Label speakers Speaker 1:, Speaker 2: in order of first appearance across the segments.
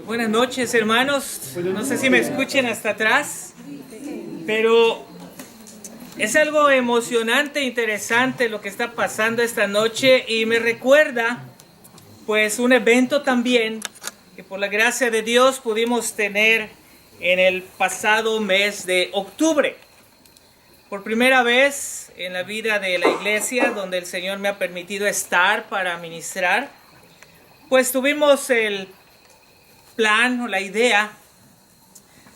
Speaker 1: Buenas noches, hermanos. No sé si me escuchen hasta atrás, pero es algo emocionante, interesante lo que está pasando esta noche y me recuerda pues un evento también que por la gracia de Dios pudimos tener en el pasado mes de octubre. Por primera vez en la vida de la iglesia, donde el Señor me ha permitido estar para ministrar, pues tuvimos el plan o la idea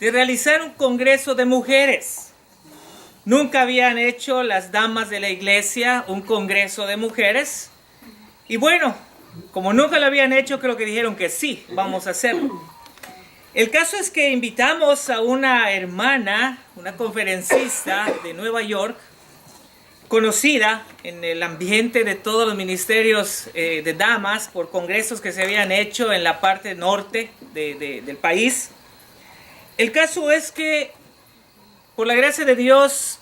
Speaker 1: de realizar un congreso de mujeres. Nunca habían hecho las damas de la iglesia un congreso de mujeres. Y bueno, como nunca lo habían hecho, creo que dijeron que sí, vamos a hacerlo. El caso es que invitamos a una hermana, una conferencista de Nueva York, conocida en el ambiente de todos los ministerios de damas por congresos que se habían hecho en la parte norte del país. El caso es que, por la gracia de Dios,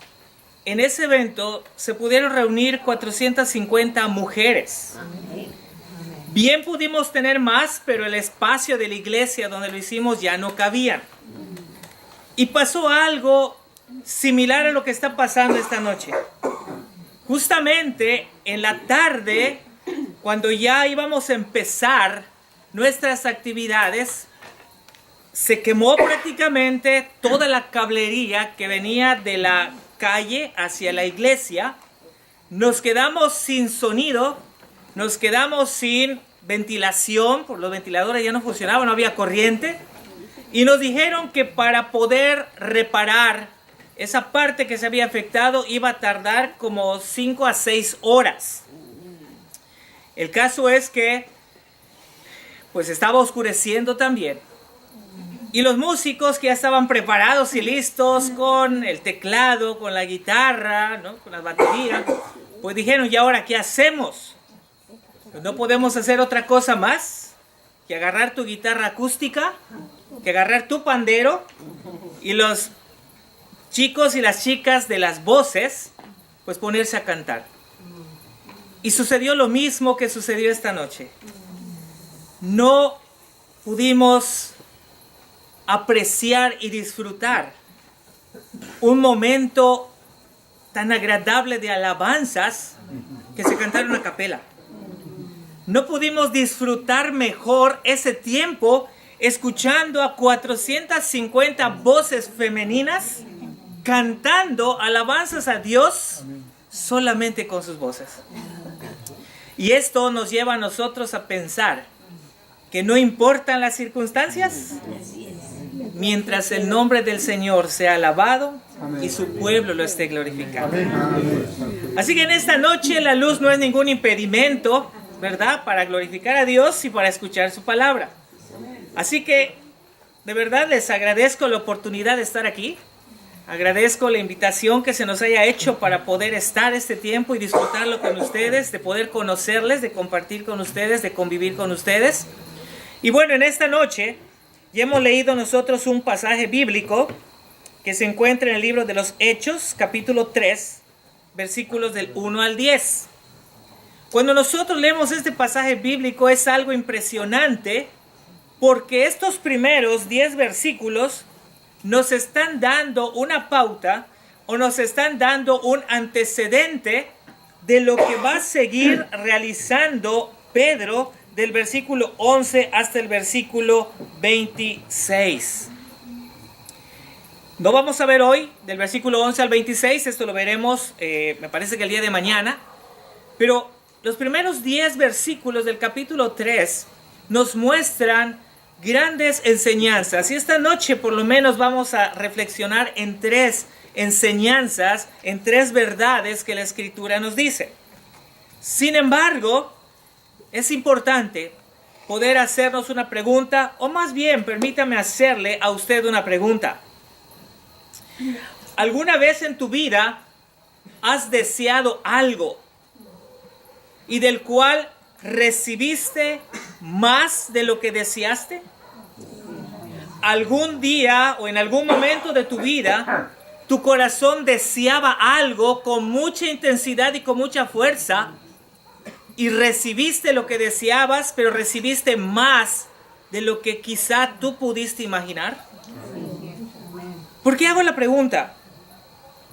Speaker 1: en ese evento se pudieron reunir 450 mujeres. Bien pudimos tener más, pero el espacio de la iglesia donde lo hicimos ya no cabía. Y pasó algo similar a lo que está pasando esta noche. Justamente en la tarde, cuando ya íbamos a empezar nuestras actividades, se quemó prácticamente toda la cablería que venía de la calle hacia la iglesia. Nos quedamos sin sonido, nos quedamos sin ventilación, por los ventiladores ya no funcionaban, no había corriente. Y nos dijeron que para poder reparar esa parte que se había afectado iba a tardar como 5 a 6 horas. El caso es que pues estaba oscureciendo también. Y los músicos que ya estaban preparados y listos con el teclado, con la guitarra, ¿no?, con la batería, pues dijeron, ¿y ahora qué hacemos? Pues no podemos hacer otra cosa más que agarrar tu guitarra acústica, que agarrar tu pandero, y los chicos y las chicas de las voces, pues ponerse a cantar. Y sucedió lo mismo que sucedió esta noche. No pudimos apreciar y disfrutar un momento tan agradable de alabanzas que se cantaron a capela. No pudimos disfrutar mejor ese tiempo escuchando a 450 voces femeninas cantando alabanzas a Dios solamente con sus voces. Y esto nos lleva a nosotros a pensar que no importan las circunstancias, mientras el nombre del Señor sea alabado y su pueblo lo esté glorificando. Así que en esta noche la luz no es ningún impedimento, ¿verdad?, para glorificar a Dios y para escuchar su palabra. Así que de verdad les agradezco la oportunidad de estar aquí. Agradezco la invitación que se nos haya hecho para poder estar este tiempo y disfrutarlo con ustedes, de poder conocerles, de compartir con ustedes, de convivir con ustedes. Y bueno, en esta noche ya hemos leído nosotros un pasaje bíblico que se encuentra en el libro de los Hechos, capítulo 3, versículos del 1 al 10. Cuando nosotros leemos este pasaje bíblico es algo impresionante, porque estos primeros 10 versículos nos están dando una pauta o nos están dando un antecedente de lo que va a seguir realizando Pedro del versículo 11 hasta el versículo 26. No vamos a ver hoy del versículo 11 al 26, esto lo veremos me parece que el día de mañana, pero los primeros 10 versículos del capítulo 3 nos muestran grandes enseñanzas, y esta noche por lo menos vamos a reflexionar en 3 enseñanzas, en 3 verdades que la Escritura nos dice. Sin embargo, es importante poder hacernos una pregunta, o más bien, permítame hacerle a usted una pregunta. ¿Alguna vez en tu vida has deseado algo y del cual recibiste más de lo que deseaste? ¿Algún día o en algún momento de tu vida tu corazón deseaba algo con mucha intensidad y con mucha fuerza y recibiste lo que deseabas, pero recibiste más de lo que quizá tú pudiste imaginar? ¿Por qué hago la pregunta?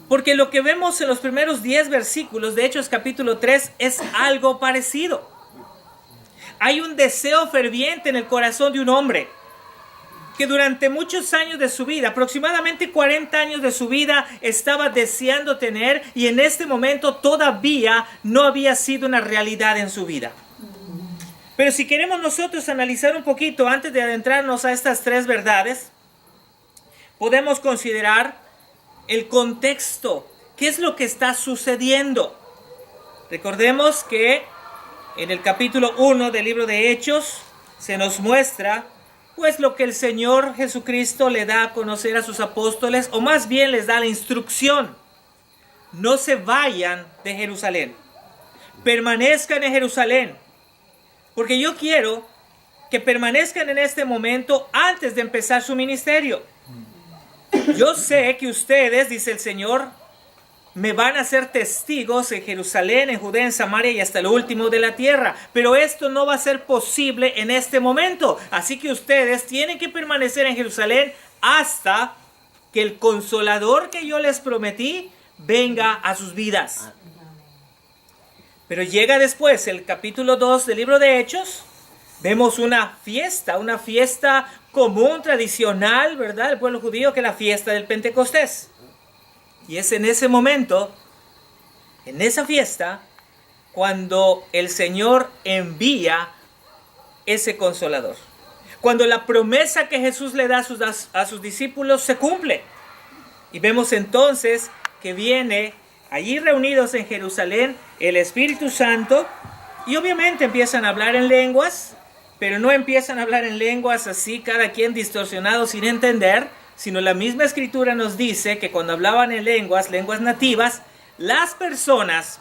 Speaker 1: Porque lo que vemos en los primeros 10 versículos de Hechos capítulo 3 es algo parecido. Hay un deseo ferviente en el corazón de un hombre que durante muchos años de su vida, aproximadamente 40 años de su vida, estaba deseando tener, y en este momento todavía no había sido una realidad en su vida. Pero si queremos nosotros analizar un poquito antes de adentrarnos a estas 3 verdades, podemos considerar el contexto. ¿Qué es lo que está sucediendo? Recordemos que en el capítulo 1 del libro de Hechos se nos muestra pues lo que el Señor Jesucristo le da a conocer a sus apóstoles, o más bien les da la instrucción: no se vayan de Jerusalén, permanezcan en Jerusalén, porque yo quiero que permanezcan en este momento antes de empezar su ministerio. Yo sé que ustedes, dice el Señor, me van a ser testigos en Jerusalén, en Judea, en Samaria y hasta lo último de la tierra. Pero esto no va a ser posible en este momento. Así que ustedes tienen que permanecer en Jerusalén hasta que el Consolador que yo les prometí venga a sus vidas. Pero llega después el capítulo 2 del libro de Hechos. Vemos una fiesta común, tradicional, ¿verdad? El pueblo judío, que es la fiesta del Pentecostés. Y es en ese momento, en esa fiesta, cuando el Señor envía ese Consolador. Cuando la promesa que Jesús le da a sus discípulos se cumple. Y vemos entonces que viene allí reunidos en Jerusalén el Espíritu Santo, y obviamente empiezan a hablar en lenguas, pero no empiezan a hablar en lenguas así, cada quien distorsionado sin entender, sino la misma Escritura nos dice que cuando hablaban en lenguas nativas, las personas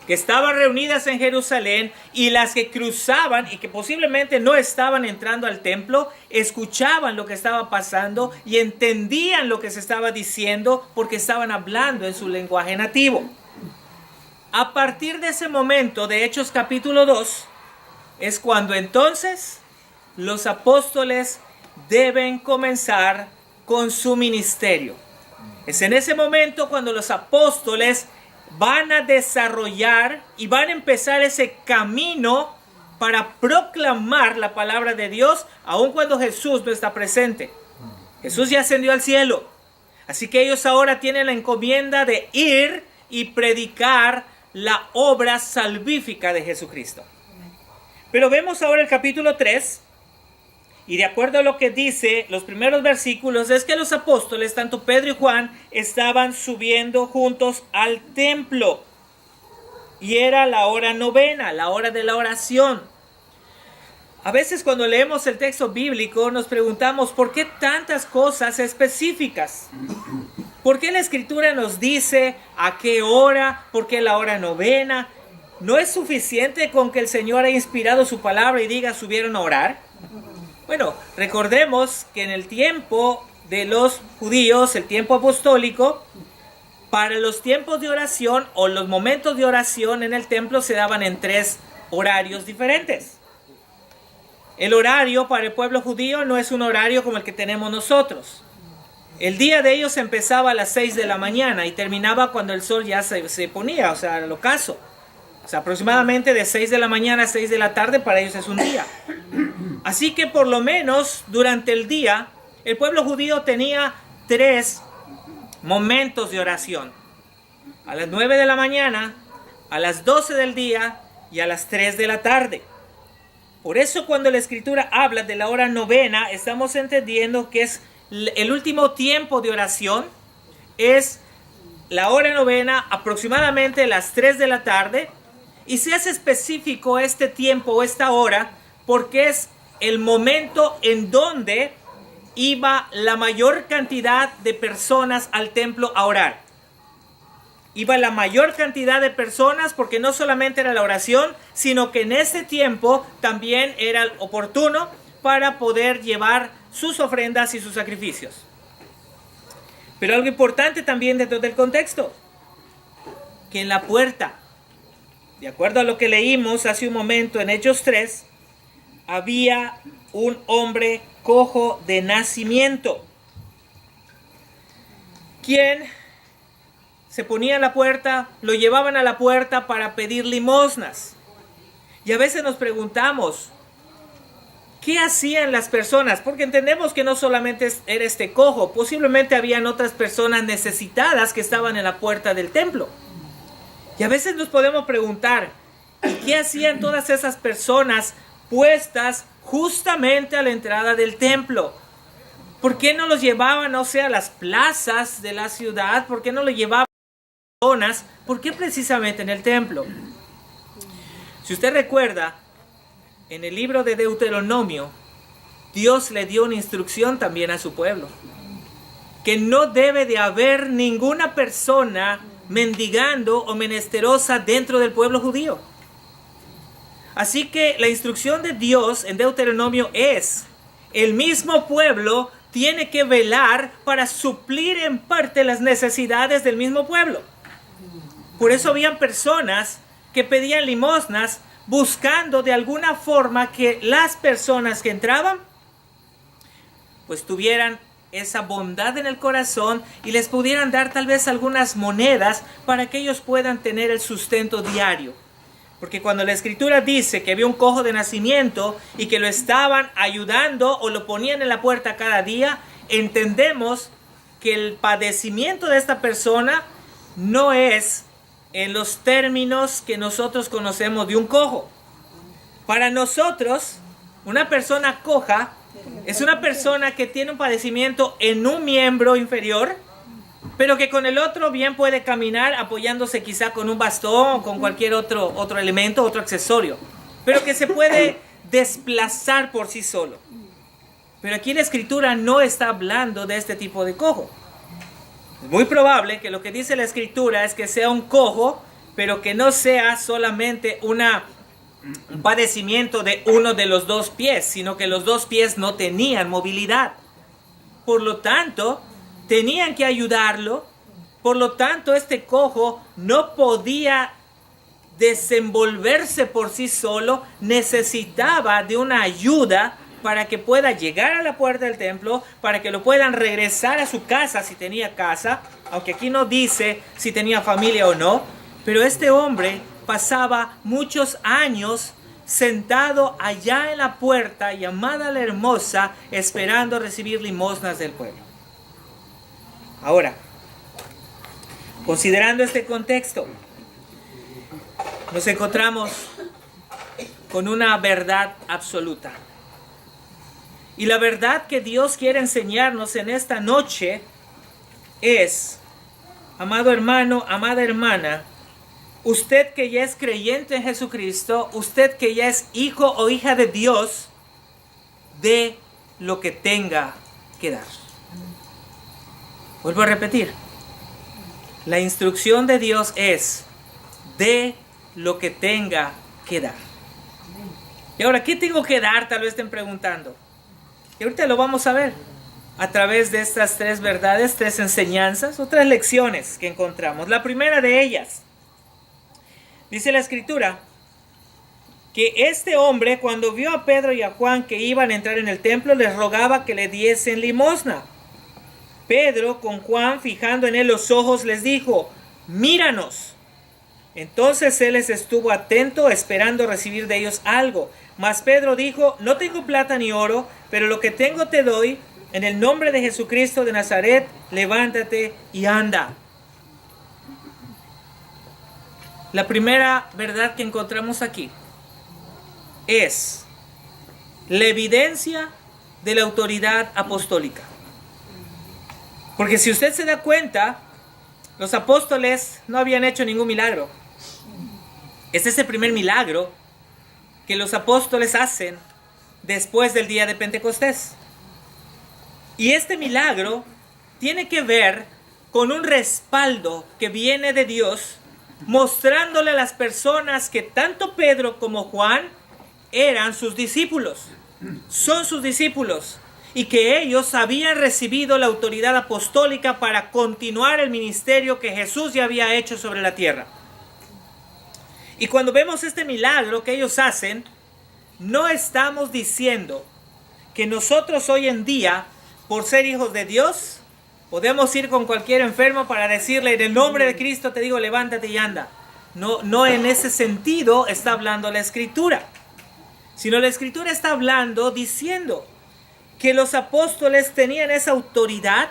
Speaker 1: que estaban reunidas en Jerusalén y las que cruzaban y que posiblemente no estaban entrando al templo, escuchaban lo que estaba pasando y entendían lo que se estaba diciendo porque estaban hablando en su lenguaje nativo. A partir de ese momento de Hechos capítulo 2, es cuando entonces los apóstoles deben comenzar con su ministerio. Es en ese momento cuando los apóstoles van a desarrollar y van a empezar ese camino para proclamar la palabra de Dios, aun cuando Jesús no está presente. Jesús ya ascendió al cielo. Así que ellos ahora tienen la encomienda de ir y predicar la obra salvífica de Jesucristo. Pero vemos ahora el capítulo 3, y de acuerdo a lo que dice los primeros versículos, es que los apóstoles, tanto Pedro y Juan, estaban subiendo juntos al templo. Y era la hora novena, la hora de la oración. A veces cuando leemos el texto bíblico nos preguntamos ¿por qué tantas cosas específicas? ¿Por qué la Escritura nos dice a qué hora? ¿Por qué la hora novena? ¿No es suficiente con que el Señor haya inspirado su palabra y diga subieron a orar? Bueno, recordemos que en el tiempo de los judíos, el tiempo apostólico, para los tiempos de oración o los momentos de oración en el templo se daban en 3 horarios diferentes. El horario para el pueblo judío no es un horario como el que tenemos nosotros. El día de ellos empezaba a las 6 de la mañana y terminaba cuando el sol ya se ponía, o sea, al ocaso. O sea, aproximadamente de 6 de la mañana a 6 de la tarde para ellos es un día. Así que por lo menos durante el día, el pueblo judío tenía 3 momentos de oración. A las 9 de la mañana, a las 12 del día y a las 3 de la tarde. Por eso cuando la Escritura habla de la hora novena, estamos entendiendo que es el último tiempo de oración, es la hora novena, aproximadamente las 3 de la tarde, y se hace específico este tiempo o esta hora porque es el momento en donde iba la mayor cantidad de personas al templo a orar. Iba la mayor cantidad de personas porque no solamente era la oración, sino que en ese tiempo también era oportuno para poder llevar sus ofrendas y sus sacrificios. Pero algo importante también dentro del contexto, que en la puerta, de acuerdo a lo que leímos hace un momento en Hechos 3, había un hombre cojo de nacimiento, quien se ponía a la puerta, lo llevaban a la puerta para pedir limosnas. Y a veces nos preguntamos, ¿qué hacían las personas? Porque entendemos que no solamente era este cojo, posiblemente habían otras personas necesitadas que estaban en la puerta del templo. Y a veces nos podemos preguntar, ¿y qué hacían todas esas personas puestas justamente a la entrada del templo? ¿Por qué no los llevaban, o sea, a las plazas de la ciudad? ¿Por qué no lo llevaban a zonas? ¿Por qué precisamente en el templo? Si usted recuerda, en el libro de Deuteronomio, Dios le dio una instrucción también a su pueblo, que no debe de haber ninguna persona mendigando o menesterosa dentro del pueblo judío. Así que la instrucción de Dios en Deuteronomio es, el mismo pueblo tiene que velar para suplir en parte las necesidades del mismo pueblo. Por eso habían personas que pedían limosnas buscando de alguna forma que las personas que entraban pues tuvieran esa bondad en el corazón y les pudieran dar tal vez algunas monedas para que ellos puedan tener el sustento diario. Porque cuando la escritura dice que había un cojo de nacimiento y que lo estaban ayudando o lo ponían en la puerta cada día, entendemos que el padecimiento de esta persona no es en los términos que nosotros conocemos de un cojo. Para nosotros, una persona coja es una persona que tiene un padecimiento en un miembro inferior, pero que con el otro bien puede caminar apoyándose quizá con un bastón o con cualquier otro elemento, otro accesorio, pero que se puede desplazar por sí solo. Pero aquí la escritura no está hablando de este tipo de cojo. Es muy probable que lo que dice la escritura es que sea un cojo, pero que no sea solamente un padecimiento de uno de los dos pies, sino que los dos pies no tenían movilidad. Por lo tanto, tenían que ayudarlo. Por lo tanto, este cojo no podía desenvolverse por sí solo, necesitaba de una ayuda para que pueda llegar a la puerta del templo, para que lo puedan regresar a su casa si tenía casa, aunque aquí no dice si tenía familia o no, pero este hombre pasaba muchos años sentado allá en la puerta llamada la Hermosa, esperando recibir limosnas del pueblo. Ahora, considerando este contexto, nos encontramos con una verdad absoluta. Y la verdad que Dios quiere enseñarnos en esta noche es, amado hermano, amada hermana, usted que ya es creyente en Jesucristo, usted que ya es hijo o hija de Dios, dé lo que tenga que dar. Vuelvo a repetir, la instrucción de Dios es, dé lo que tenga que dar. Y ahora, ¿qué tengo que dar? Tal vez estén preguntando. Y ahorita lo vamos a ver a través de estas tres verdades, tres enseñanzas o tres lecciones que encontramos. La primera de ellas, dice la escritura, que este hombre cuando vio a Pedro y a Juan que iban a entrar en el templo, les rogaba que le diesen limosna. Pedro, con Juan fijando en él los ojos, les dijo, míranos. Entonces él les estuvo atento, esperando recibir de ellos algo. Mas Pedro dijo, no tengo plata ni oro, pero lo que tengo te doy. En el nombre de Jesucristo de Nazaret, levántate y anda. La primera verdad que encontramos aquí es la evidencia de la autoridad apostólica. Porque si usted se da cuenta, los apóstoles no habían hecho ningún milagro. Este es el primer milagro que los apóstoles hacen después del día de Pentecostés. Y este milagro tiene que ver con un respaldo que viene de Dios, mostrándole a las personas que tanto Pedro como Juan eran sus discípulos, son sus discípulos, y que ellos habían recibido la autoridad apostólica para continuar el ministerio que Jesús ya había hecho sobre la tierra. Y cuando vemos este milagro que ellos hacen, no estamos diciendo que nosotros hoy en día, por ser hijos de Dios, podemos ir con cualquier enfermo para decirle, en el nombre de Cristo te digo, levántate y anda. No en ese sentido está hablando la Escritura, sino la Escritura está hablando diciendo que los apóstoles tenían esa autoridad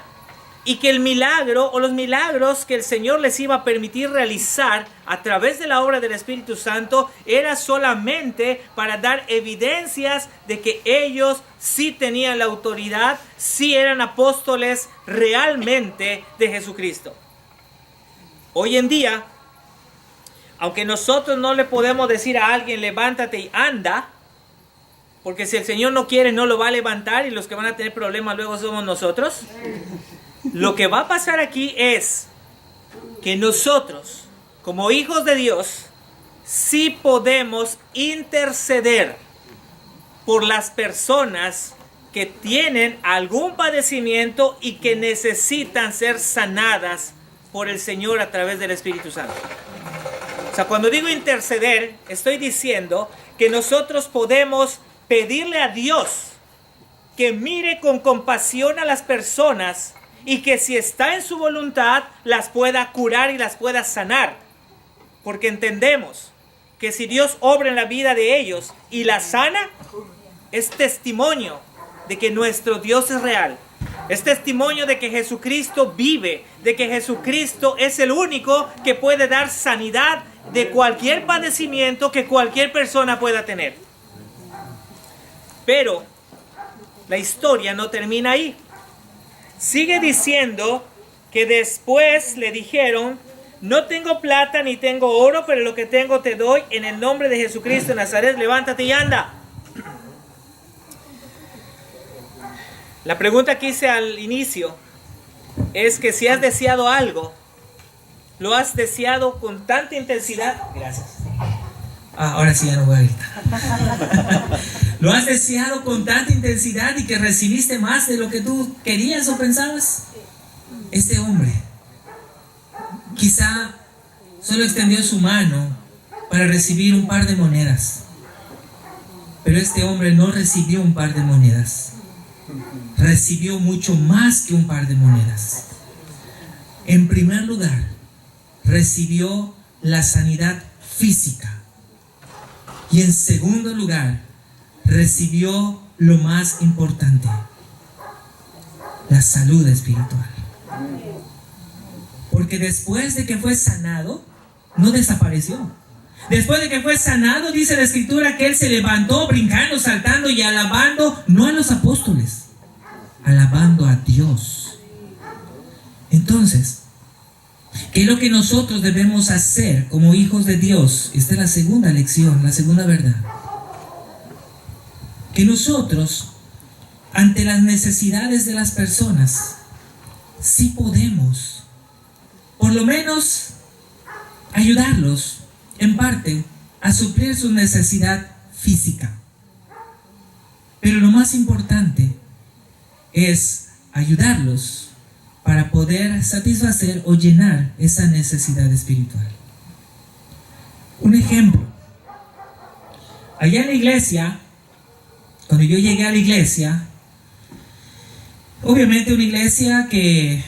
Speaker 1: y que el milagro o los milagros que el Señor les iba a permitir realizar a través de la obra del Espíritu Santo era solamente para dar evidencias de que ellos sí tenían la autoridad, sí eran apóstoles realmente de Jesucristo. Hoy en día, aunque nosotros no le podemos decir a alguien levántate y anda, porque si el Señor no quiere no lo va a levantar y los que van a tener problemas luego somos nosotros. Lo que va a pasar aquí es que nosotros, como hijos de Dios, sí podemos interceder por las personas que tienen algún padecimiento y que necesitan ser sanadas por el Señor a través del Espíritu Santo. O sea, cuando digo interceder, estoy diciendo que nosotros podemos pedirle a Dios que mire con compasión a las personas y que si está en su voluntad las pueda curar y las pueda sanar. Porque entendemos que si Dios obra en la vida de ellos y las sana, es testimonio de que nuestro Dios es real. Es testimonio de que Jesucristo vive, de que Jesucristo es el único que puede dar sanidad de cualquier padecimiento que cualquier persona pueda tener. Pero la historia no termina ahí. Sigue diciendo que después le dijeron, no tengo plata ni tengo oro, pero lo que tengo te doy, en el nombre de Jesucristo de Nazaret, levántate y anda. La pregunta que hice al inicio es que si has deseado algo, lo has deseado con tanta intensidad. Gracias.
Speaker 2: Ahora sí ya no voy a gritar. ¿Lo has deseado con tanta intensidad y que recibiste más de lo que tú querías o pensabas? Este hombre quizá solo extendió su mano para recibir un par de monedas. Pero este hombre no recibió un par de monedas. Recibió mucho más que un par de monedas. En primer lugar, recibió la sanidad física. Y en segundo lugar, recibió lo más importante, la salud espiritual. Porque después de que fue sanado, no desapareció. Después de que fue sanado, dice la Escritura que él se levantó brincando, saltando y alabando, no a los apóstoles, alabando a Dios. Entonces, ¿qué es lo que nosotros debemos hacer como hijos de Dios? Esta es la segunda lección, la segunda verdad. Que nosotros, ante las necesidades de las personas, sí podemos, por lo menos, ayudarlos, en parte, a suplir su necesidad física. Pero lo más importante es ayudarlos para poder satisfacer o llenar esa necesidad espiritual. Un ejemplo. Allá en la iglesia, cuando yo llegué a la iglesia, obviamente una iglesia que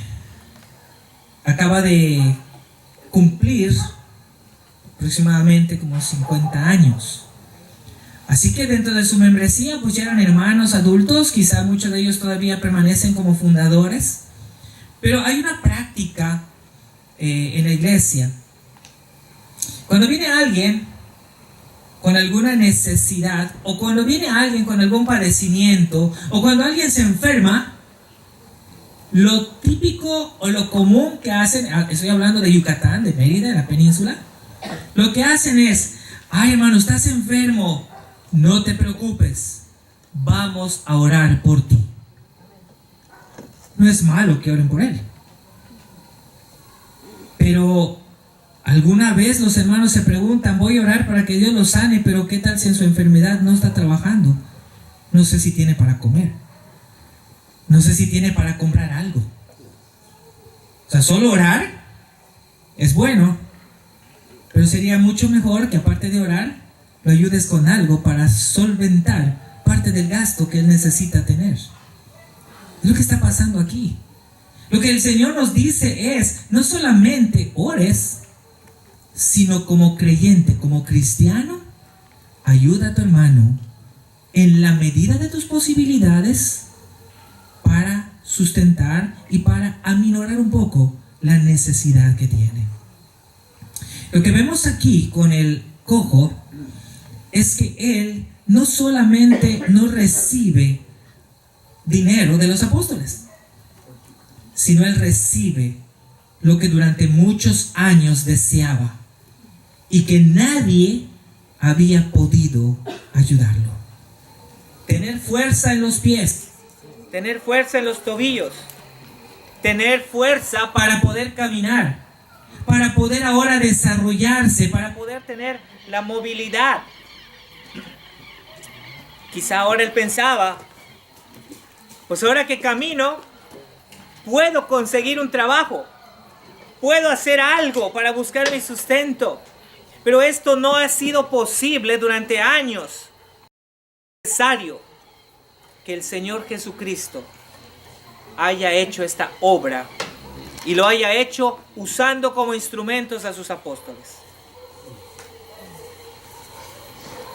Speaker 2: acaba de cumplir aproximadamente como 50 años. Así que dentro de su membresía pues ya eran hermanos adultos, quizá muchos de ellos todavía permanecen como fundadores. Pero hay una práctica en la iglesia. Cuando viene alguien con alguna necesidad, o cuando viene alguien con algún padecimiento, o cuando alguien se enferma, lo típico o lo común que hacen, estoy hablando de Yucatán, de Mérida, de la península, lo que hacen es, ay hermano, estás enfermo, no te preocupes, vamos a orar por ti. No es malo que oren por él. Pero alguna vez los hermanos se preguntan, voy a orar para que Dios lo sane, pero ¿qué tal si en su enfermedad no está trabajando? No sé si tiene para comer. No sé si tiene para comprar algo. O sea, solo orar es bueno, pero sería mucho mejor que aparte de orar, lo ayudes con algo para solventar parte del gasto que él necesita tener. Es lo que está pasando aquí. Lo que el Señor nos dice es, no solamente ores, sino como creyente, como cristiano, ayuda a tu hermano en la medida de tus posibilidades para sustentar y para aminorar un poco la necesidad que tiene. Lo que vemos aquí con el cojo es que él no solamente no recibe dinero de los apóstoles, sino él recibe lo que durante muchos años deseaba y que nadie había podido ayudarlo. Tener fuerza en los pies,
Speaker 1: tener fuerza en los tobillos,
Speaker 2: tener fuerza para poder caminar, para poder ahora desarrollarse, para
Speaker 1: poder tener la movilidad. Quizá ahora él pensaba, pues ahora que camino, puedo conseguir un trabajo, puedo hacer algo para buscar mi sustento. Pero esto no ha sido posible durante años. Es necesario que el Señor Jesucristo haya hecho esta obra y lo haya hecho usando como instrumentos a sus apóstoles.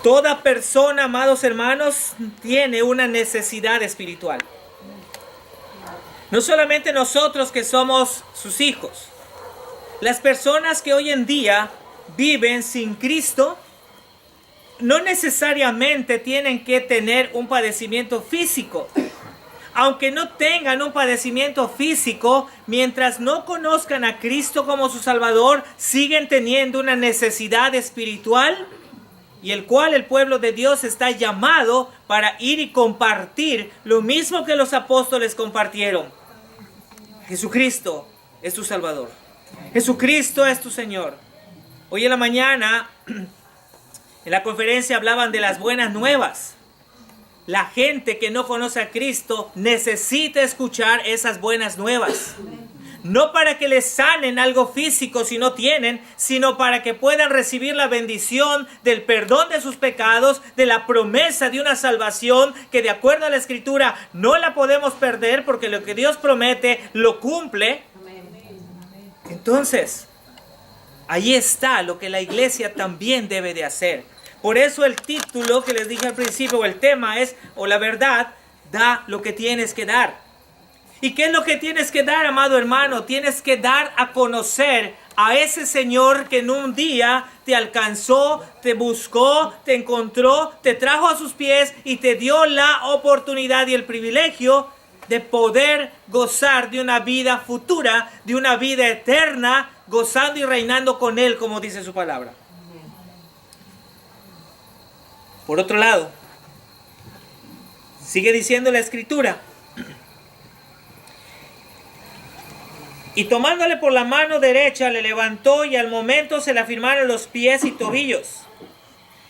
Speaker 1: Toda persona, amados hermanos, tiene una necesidad espiritual. No solamente nosotros que somos sus hijos. Las personas que hoy en día viven sin Cristo no necesariamente tienen que tener un padecimiento físico. Aunque no tengan un padecimiento físico, mientras no conozcan a Cristo como su Salvador, siguen teniendo una necesidad espiritual, y el cual el pueblo de Dios está llamado para ir y compartir lo mismo que los apóstoles compartieron. Jesucristo es tu Salvador. Jesucristo es tu Señor. Hoy en la mañana, en la conferencia hablaban de las buenas nuevas. La gente que no conoce a Cristo necesita escuchar esas buenas nuevas. No para que les sanen algo físico si no tienen, sino para que puedan recibir la bendición del perdón de sus pecados, de la promesa de una salvación que de acuerdo a la Escritura no la podemos perder porque lo que Dios promete lo cumple. Entonces, ahí está lo que la iglesia también debe de hacer. Por eso el título que les dije al principio, o el tema es, o la verdad, da lo que tienes que dar. ¿Y qué es lo que tienes que dar, amado hermano? Tienes que dar a conocer a ese Señor que en un día te alcanzó, te buscó, te encontró, te trajo a sus pies y te dio la oportunidad y el privilegio de poder gozar de una vida futura, de una vida eterna, gozando y reinando con Él, como dice su palabra. Por otro lado, sigue diciendo la Escritura: y tomándole por la mano derecha le levantó, y al momento se le afirmaron los pies y tobillos.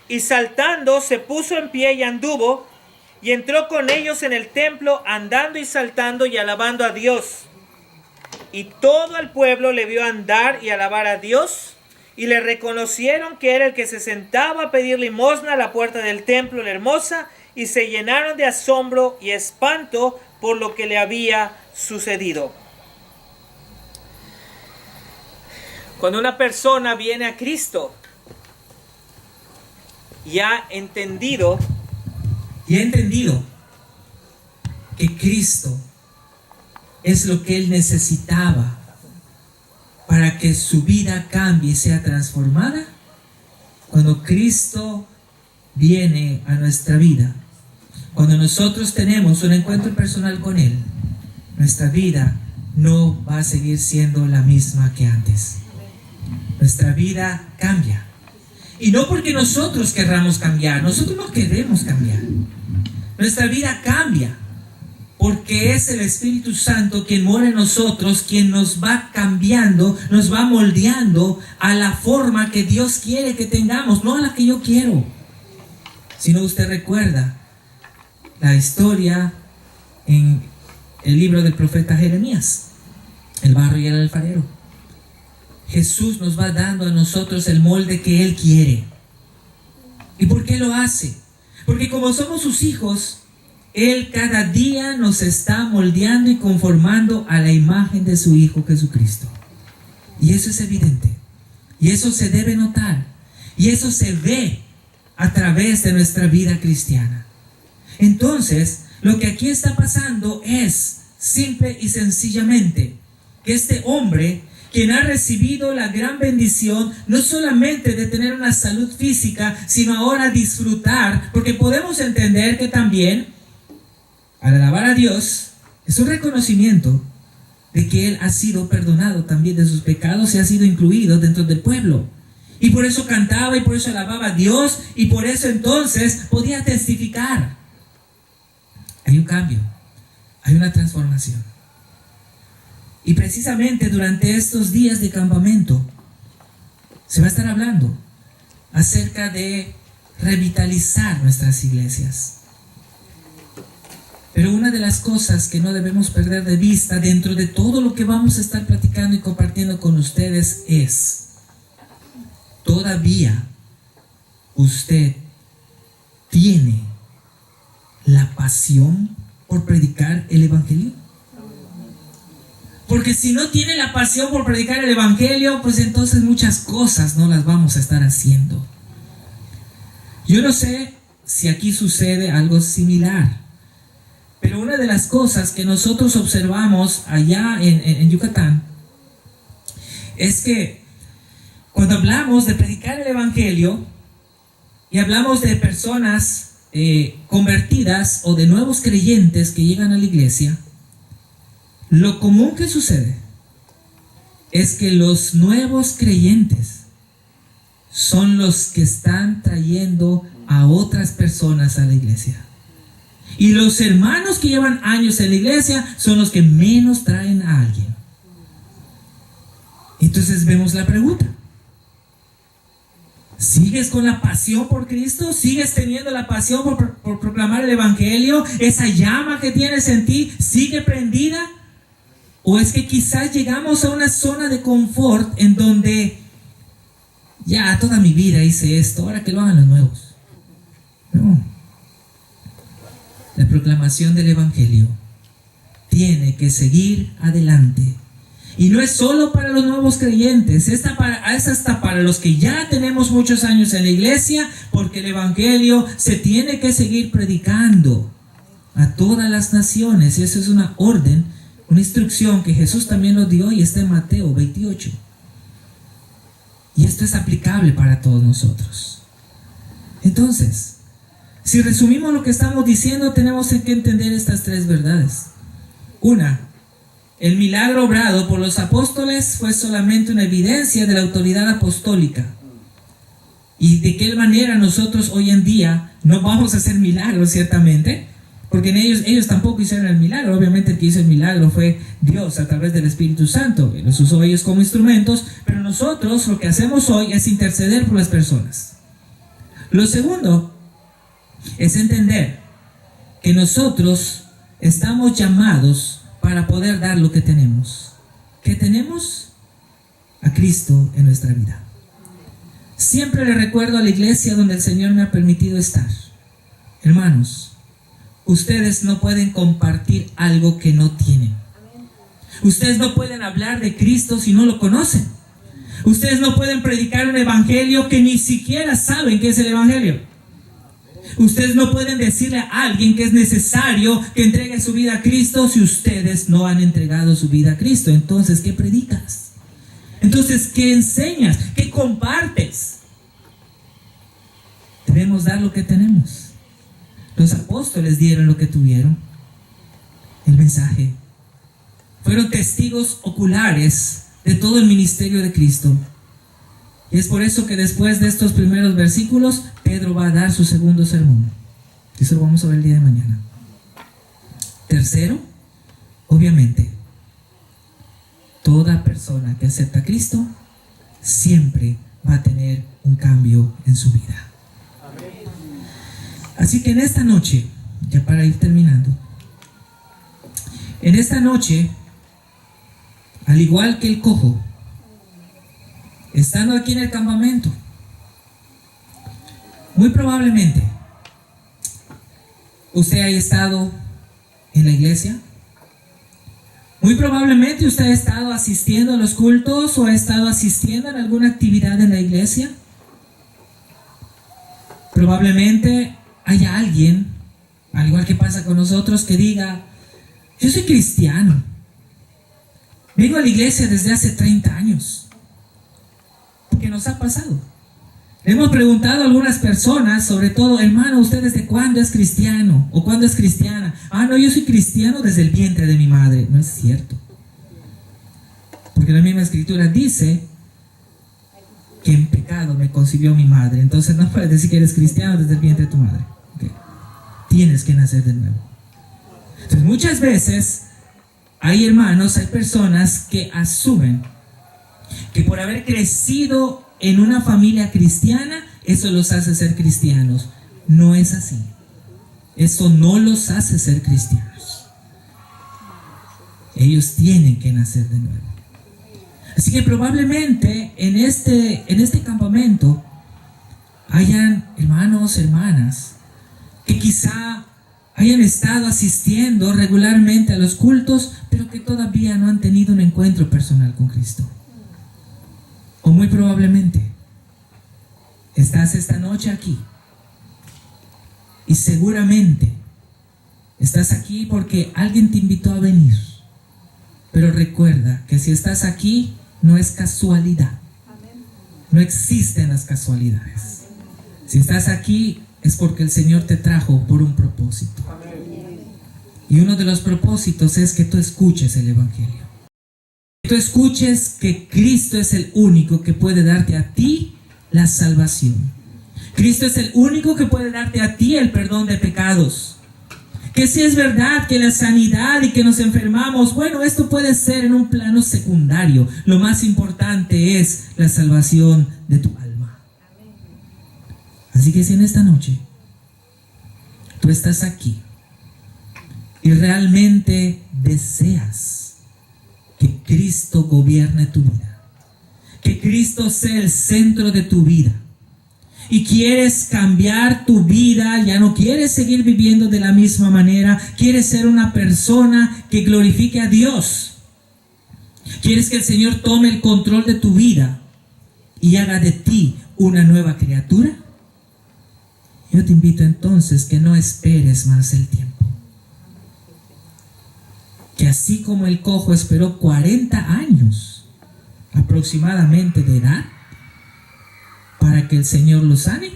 Speaker 1: Y saltando se puso en pie y anduvo, y entró con ellos en el templo, andando y saltando y alabando a Dios. Y todo el pueblo le vio andar y alabar a Dios, y le reconocieron que era el que se sentaba a pedir limosna a la puerta del templo, la hermosa, y se llenaron de asombro y espanto por lo que le había sucedido. Cuando una persona viene a Cristo y ha entendido
Speaker 2: que Cristo es lo que él necesitaba para que su vida cambie y sea transformada, cuando Cristo viene a nuestra vida, cuando nosotros tenemos un encuentro personal con Él, nuestra vida no va a seguir siendo la misma que antes. Nuestra vida cambia. Y no porque nosotros querramos cambiar, nosotros no queremos cambiar. Nuestra vida cambia porque es el Espíritu Santo quien mora en nosotros, quien nos va cambiando, nos va moldeando a la forma que Dios quiere que tengamos, no a la que yo quiero. Si no, usted recuerda la historia en el libro del profeta Jeremías, el barro y el alfarero. Jesús nos va dando a nosotros el molde que Él quiere. ¿Y por qué lo hace? Porque como somos sus hijos, Él cada día nos está moldeando y conformando a la imagen de su Hijo Jesucristo. Y eso es evidente. Y eso se debe notar. Y eso se ve a través de nuestra vida cristiana. Entonces, lo que aquí está pasando es simple y sencillamente que este hombre, quien ha recibido la gran bendición, no solamente de tener una salud física, sino ahora disfrutar, porque podemos entender que también, al alabar a Dios, es un reconocimiento de que Él ha sido perdonado también de sus pecados y ha sido incluido dentro del pueblo. Y por eso cantaba y por eso alababa a Dios y por eso entonces podía testificar. Hay un cambio, hay una transformación. Y precisamente durante estos días de campamento se va a estar hablando acerca de revitalizar nuestras iglesias. Pero una de las cosas que no debemos perder de vista dentro de todo lo que vamos a estar platicando y compartiendo con ustedes es: todavía usted tiene la pasión por predicar el Evangelio. Porque si no tiene la pasión por predicar el Evangelio, pues entonces muchas cosas no las vamos a estar haciendo. Yo no sé si aquí sucede algo similar, pero una de las cosas que nosotros observamos allá en Yucatán es que cuando hablamos de predicar el Evangelio y hablamos de personas convertidas o de nuevos creyentes que llegan a la iglesia, lo común que sucede es que los nuevos creyentes son los que están trayendo a otras personas a la iglesia. Y los hermanos que llevan años en la iglesia son los que menos traen a alguien. Entonces vemos la pregunta: ¿sigues con la pasión por Cristo? ¿Sigues teniendo la pasión por proclamar el Evangelio? ¿Esa llama que tienes en ti sigue prendida? ¿O es que quizás llegamos a una zona de confort en donde ya toda mi vida hice esto, ahora que lo hagan los nuevos? No. La proclamación del Evangelio tiene que seguir adelante. Y no es solo para los nuevos creyentes, es hasta para los que ya tenemos muchos años en la iglesia, porque el Evangelio se tiene que seguir predicando a todas las naciones. Y eso es una orden, una instrucción que Jesús también lo dio y está en Mateo 28. Y esto es aplicable para todos nosotros. Entonces, si resumimos lo que estamos diciendo, tenemos que entender estas tres verdades. Una: el milagro obrado por los apóstoles fue solamente una evidencia de la autoridad apostólica. Y de qué manera nosotros hoy en día no vamos a hacer milagros, ciertamente, porque ellos tampoco hicieron el milagro. Obviamente el que hizo el milagro fue Dios a través del Espíritu Santo. Los usó ellos como instrumentos, pero nosotros lo que hacemos hoy es interceder por las personas. Lo segundo es entender que nosotros estamos llamados para poder dar lo que tenemos. ¿Qué tenemos? A Cristo en nuestra vida. Siempre le recuerdo a la iglesia donde el Señor me ha permitido estar: hermanos, ustedes no pueden compartir algo que no tienen. Ustedes no pueden hablar de Cristo si no lo conocen. Ustedes no pueden predicar un evangelio que ni siquiera saben qué es el evangelio. Ustedes no pueden decirle a alguien que es necesario que entregue su vida a Cristo si ustedes no han entregado su vida a Cristo. Entonces, ¿qué predicas? Entonces, ¿qué enseñas? ¿Qué compartes? Debemos dar lo que tenemos. Los apóstoles dieron lo que tuvieron: el mensaje. Fueron testigos oculares de todo el ministerio de Cristo. Y es por eso que después de estos primeros versículos, Pedro va a dar su segundo sermón. Eso lo vamos a ver el día de mañana. Tercero, obviamente, toda persona que acepta a Cristo siempre va a tener un cambio en su vida. Así que en esta noche, ya para ir terminando, en esta noche, al igual que el cojo, estando aquí en el campamento, muy probablemente usted haya estado en la iglesia. Muy probablemente usted ha estado asistiendo a los cultos o ha estado asistiendo en alguna actividad en la iglesia. Probablemente haya alguien, al igual que pasa con nosotros, que diga: yo soy cristiano, vengo a la iglesia desde hace 30 años. ¿Qué nos ha pasado? Le hemos preguntado a algunas personas, sobre todo: hermano, ¿usted desde cuándo es cristiano? ¿O cuándo es cristiana? No, yo soy cristiano desde el vientre de mi madre. No es cierto. Porque la misma escritura dice que en pecado me concibió mi madre. Entonces no puedes decir que eres cristiano desde el vientre de tu madre. Okay. Tienes que nacer de nuevo. Entonces muchas veces hay hermanos, hay personas que asumen que por haber crecido en una familia cristiana, eso los hace ser cristianos. No es así. Eso no los hace ser cristianos. Ellos tienen que nacer de nuevo. Así que probablemente en este campamento hayan hermanos, hermanas, que quizá hayan estado asistiendo regularmente a los cultos, pero que todavía no han tenido un encuentro personal con Cristo. O muy probablemente estás esta noche aquí y seguramente estás aquí porque alguien te invitó a venir. Pero recuerda que si estás aquí no es casualidad. No existen las casualidades. Si estás aquí es porque el Señor te trajo por un propósito. Y uno de los propósitos es que tú escuches el Evangelio. Que tú escuches que Cristo es el único que puede darte a ti la salvación. Cristo es el único que puede darte a ti el perdón de pecados. Que si es verdad que la sanidad y que nos enfermamos, bueno, esto puede ser en un plano secundario. Lo más importante es la salvación de tu alma. Así que si en esta noche tú estás aquí y realmente deseas que Cristo gobierne tu vida, que Cristo sea el centro de tu vida, y quieres cambiar tu vida, ya no quieres seguir viviendo de la misma manera, quieres ser una persona que glorifique a Dios, quieres que el Señor tome el control de tu vida y haga de ti una nueva criatura, yo te invito entonces que no esperes más el tiempo. Que así como el cojo esperó 40 años aproximadamente de edad para que el Señor lo sane,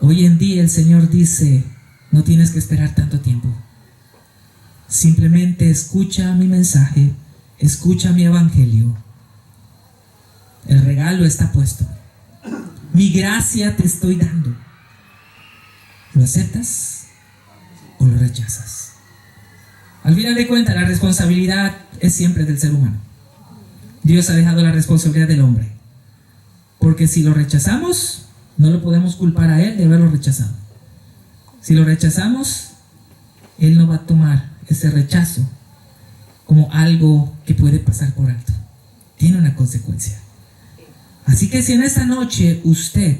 Speaker 2: hoy en día el Señor dice: no tienes que esperar tanto tiempo. Simplemente escucha mi mensaje, escucha mi evangelio. El regalo está puesto. Mi gracia te estoy dando. ¿Lo aceptas o lo rechazas? Al final de cuentas, la responsabilidad es siempre del ser humano. Dios ha dejado la responsabilidad del hombre. Porque si lo rechazamos, no lo podemos culpar a Él de haberlo rechazado. Si lo rechazamos, Él no va a tomar ese rechazo como algo que puede pasar por alto. Tiene una consecuencia. Así que si en esta noche usted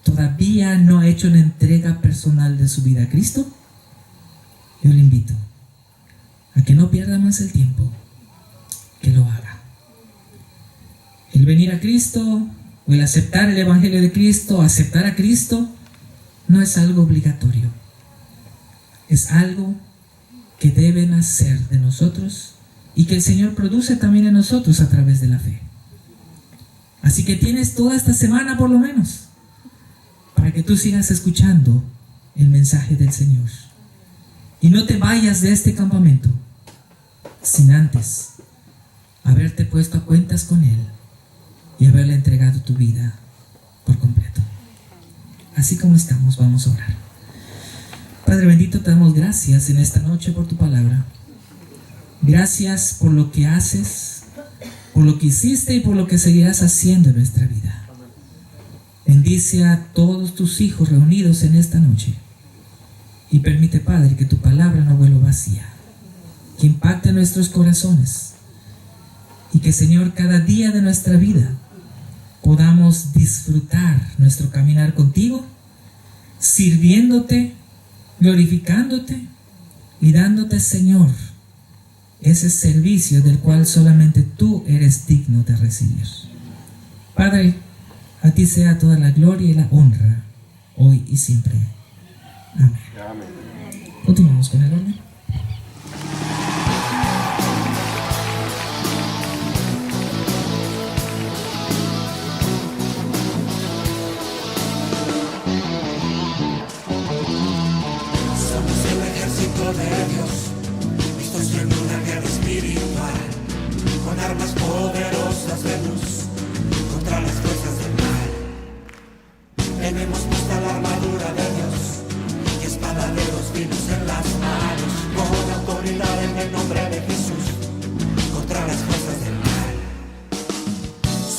Speaker 2: todavía no ha hecho una entrega personal de su vida a Cristo, yo le invito a que no pierda más el tiempo, que lo haga. El venir a Cristo o el aceptar el Evangelio de Cristo, aceptar a Cristo, no es algo obligatorio. Es algo que debe nacer de nosotros y que el Señor produce también en nosotros a través de la fe. Así que tienes toda esta semana por lo menos para que tú sigas escuchando el mensaje del Señor. Y no te vayas de este campamento sin antes haberte puesto a cuentas con Él y haberle entregado tu vida por completo. Así como estamos, vamos a orar. Padre bendito, te damos gracias en esta noche por tu palabra. Gracias por lo que haces, por lo que hiciste y por lo que seguirás haciendo en nuestra vida. Bendice a todos tus hijos reunidos en esta noche. Y permite, Padre, que tu palabra no vuelva vacía, que impacte nuestros corazones. Y que, Señor, cada día de nuestra vida podamos disfrutar nuestro caminar contigo, sirviéndote glorificándote y dándote, Señor, ese servicio del cual solamente tú eres digno de recibir. Padre, a ti sea toda la gloria y la honra, hoy y siempre. Amén. Continuamos con el orden.
Speaker 3: Somos el ejército de Dios, listos en una guerra espiritual, con armas poderosas de luz contra las fuerzas del mal. Tenemos puesta la armadura de Dios y espada de dos filos en las manos, con autoridad en el nombre de Jesús contra las fuerzas del mal.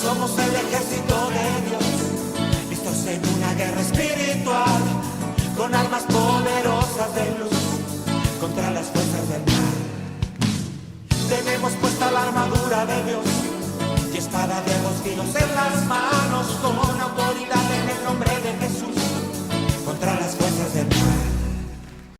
Speaker 3: Somos el ejército de Dios, listos en una guerra espiritual, con armas poderosas de luz contra las fuerzas del mal. Tenemos puesta la armadura de Dios y espada de dos filos en las manos, con